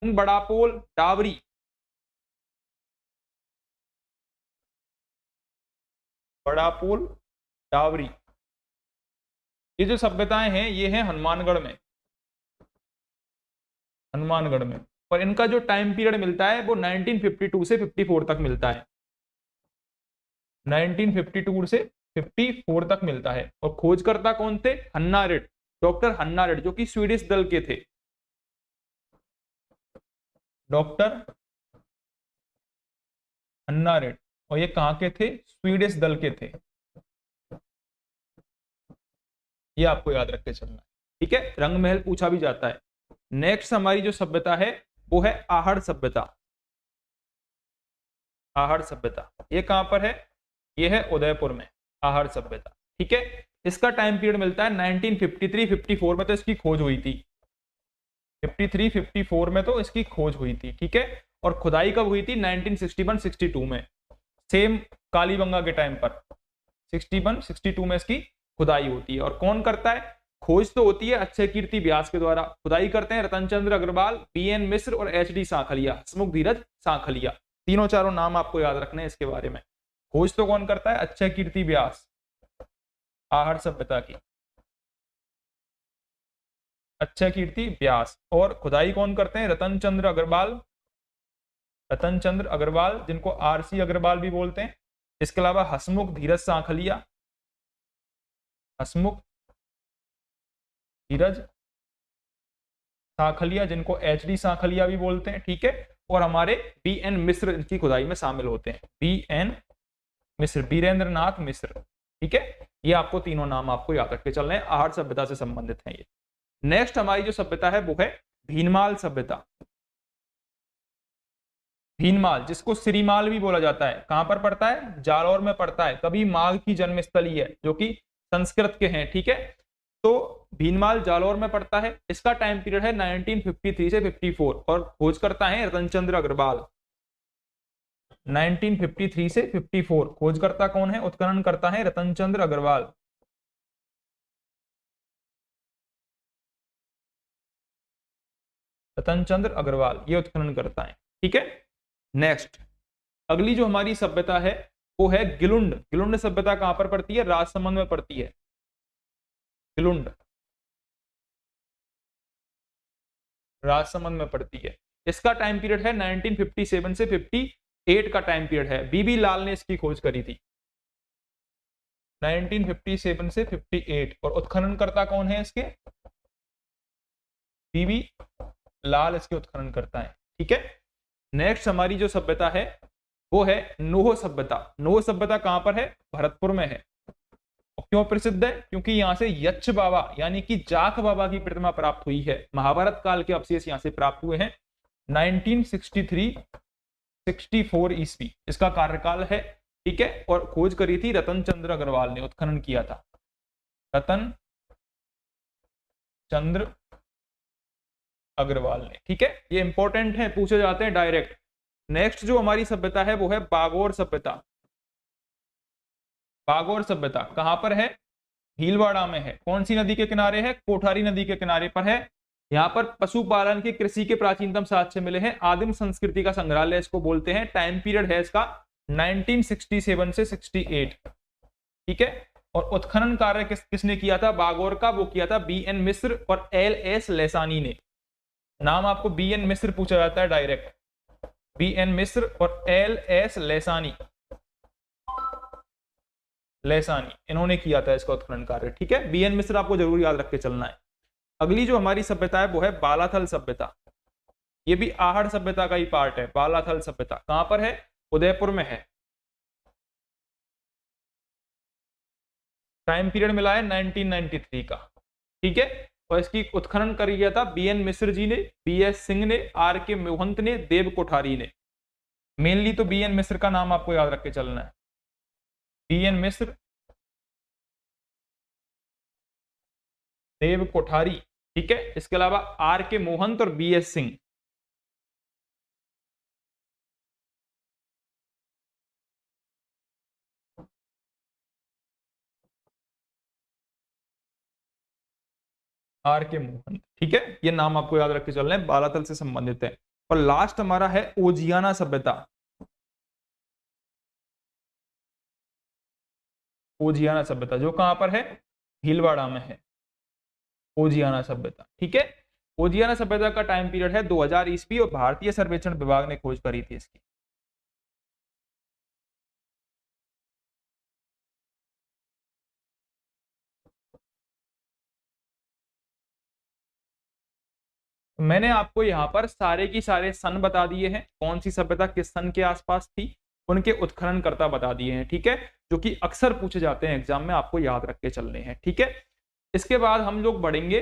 बड़ापोल, dowry. बड़ापोल, dowry, ये जो सभ्यताएं हैं ये हैं हनुमानगढ़ में, हनुमानगढ़ में। और इनका जो टाइम पीरियड मिलता है वो 1952 से 54 तक मिलता है, 1952 से 54 तक मिलता है। और खोजकर्ता कौन थे? हन्ना रेड, डॉक्टर हन्ना रेड, जो कि स्वीडिश दल के थे, डॉक्टर हन्ना रेड। और ये कहाँ के थे? स्वीडिश दल के थे। ये आपको याद रख के चलना है, ठीक है। रंग महल पूछा भी जाता है। नेक्स्ट हमारी जो सभ्यता है वो है आहड़ सभ्यता। आहड़ सभ्यता ये कहां पर है? ये है उदयपुर में, आहड़ सभ्यता, ठीक है। इसका टाइम पीरियड मिलता है 1953-54 में, तो इसकी खोज हुई थी, 53-54 में तो इसकी खोज हुई थी, ठीक है। और खुदाई कब हुई थी? 1961-62 में, सेम कालीबंगा के टाइम पर 61-62 में इसकी खुदाई होती है। और कौन करता है? खोज तो होती है अक्षय कीर्ति व्यास के द्वारा, खुदाई करते हैं रतन चंद्र अग्रवाल, बी.एन. मिश्र और एच.डी. सांखलिया, हसमुख धीरज सांखलिया। तीनों चारों नाम आपको याद रखने हैं इसके बारे में। खोज तो कौन करता है? अक्षय कीर्ति व्यास, आहड़ सभ्यता की, अक्षय कीर्ति व्यास। और खुदाई कौन करते हैं? रतन चंद्र अग्रवाल, रतन चंद्र अग्रवाल जिनको आर.सी. अग्रवाल भी बोलते हैं। इसके अलावा हसमुख धीरज सांखलिया, हसमुख धीरज सांखलिया जिनको एच.डी. सांखलिया भी बोलते हैं, ठीक है। और हमारे बी.एन. मिश्र इनकी खुदाई में शामिल होते हैं, बी.एन. मिश्र, बीरेंद्र नाथ मिश्र, ठीक है। ये आपको तीनों नाम आपको याद रख के चलने हैं, आहड़ सभ्यता से संबंधित है ये। नेक्स्ट हमारी जो सभ्यता है वो है भीनमाल सभ्यता। भीनमाल जिसको श्रीमाल भी बोला जाता है, कहां पर पड़ता है? जालौर में पड़ता है। कभी माघ की जन्मस्थली है, जो कि संस्कृत के हैं, ठीक है। तो भीनमाल जालौर में पड़ता है। इसका टाइम पीरियड है 1953 से 54 और खोज करता है रतनचंद्र अग्रवाल। 1953 से 54 खोजकर्ता कौन है? उत्खनन करता है रतनचंद्र अग्रवाल। रतनचंद्र अग्रवाल ये उत्खनन करता है, ठीक है। नेक्स्ट अगली जो हमारी सभ्यता है वो है गिलुंड। गिलुंड सभ्यता कहां पर पड़ती है? राजसमंद में पड़ती है, गिलुंड राजसमंद में पड़ती है। इसका टाइम पीरियड है 1957 से 58 का टाइम पीरियड है। बीबी लाल ने इसकी खोज करी थी, 1957 से 58। और उत्खनन करता कौन है इसके? बीबी लाल इसके उत्खनन करता है, ठीक है। नेक्स्ट हमारी जो सभ्यता है वो है नोह सभ्यता। नोह सभ्यता कहां पर है? भरतपुर में है। क्यों प्रसिद्ध है? क्योंकि यहां से यक्ष बाबा यानी कि जाख बाबा की प्रतिमा प्राप्त हुई है। महाभारत काल के अवशेष यहां से प्राप्त हुए हैं। 1963-64 ईस्वी इसका कार्यकाल है, ठीक है। और खोज करी थी रतन चंद्र अग्रवाल ने, उत्खनन किया था रतन चंद्र अग्रवाल ने, ठीक है। ये इंपॉर्टेंट है, पूछे जाते हैं डायरेक्ट। नेक्स्ट जो हमारी सभ्यता है वो है बागोर सभ्यता। बागोर सभ्यता कहां पर है? भीलवाड़ा में है। कौन सी नदी के किनारे है? कोठारी नदी के किनारे पर है। यहाँ पर पशुपालन के, कृषि के प्राचीनतम साक्ष्य मिले हैं। आदिम संस्कृति का संग्रहालय इसको बोलते हैं। टाइम पीरियड है इसका 1967 से 68, ठीक है। और उत्खनन कार्य किसने किया था बागोर का? वो किया था बी.एन. मिश्र और एल.एस. लेसानी ने। नाम आपको बी.एन. मिश्र पूछा जाता है डायरेक्ट, बी.एन. मिश्र और एल.एस. लेसानी, लेसानी इन्होंने किया था इसका उत्खनन कार्य, ठीक है। बी.एन. मिश्र आपको जरूर याद रख के चलना है। अगली जो हमारी सभ्यता है वो है बालाथल सभ्यता। ये भी आहड़ सभ्यता का ही पार्ट है। बालाथल सभ्यता कहां पर है? उदयपुर में है। टाइम पीरियड मिला है 1993 का, ठीक है। और इसकी उत्खनन कर गया था बी.एन. मिश्र जी ने, बी.एस. सिंह ने, आर.के. मोहंत ने, देव कोठारी ने। मेनली तो बी.एन. मिश्र का नाम आपको याद रख के चलना है, बी.एन. मिश्र, देव कोठारी, ठीक है। इसके अलावा आर.के. मोहंत और बी.एस. सिंह। आर.के. मोहंत, ठीक है। ये नाम आपको याद रख के चलना है, बालाथल से संबंधित है। और लास्ट हमारा है ओजियाना सभ्यता। ओजियाना सभ्यता जो कहां पर है, भीलवाड़ा में है ओजियाना सभ्यता। ठीक है, ओजियाना सभ्यता का टाइम पीरियड है 2000 ईस्वी और भारतीय सर्वेक्षण विभाग ने खोज करी थी इसकी। मैंने आपको यहाँ पर सारे की सारे सन बता दिए हैं, कौन सी सभ्यता किस सन के आसपास थी, उनके उत्खननकर्ता बता दिए हैं। ठीक है, जो कि अक्सर पूछे जाते हैं एग्जाम में, आपको याद रख के चलने हैं। ठीक है, इसके बाद हम लोग बढ़ेंगे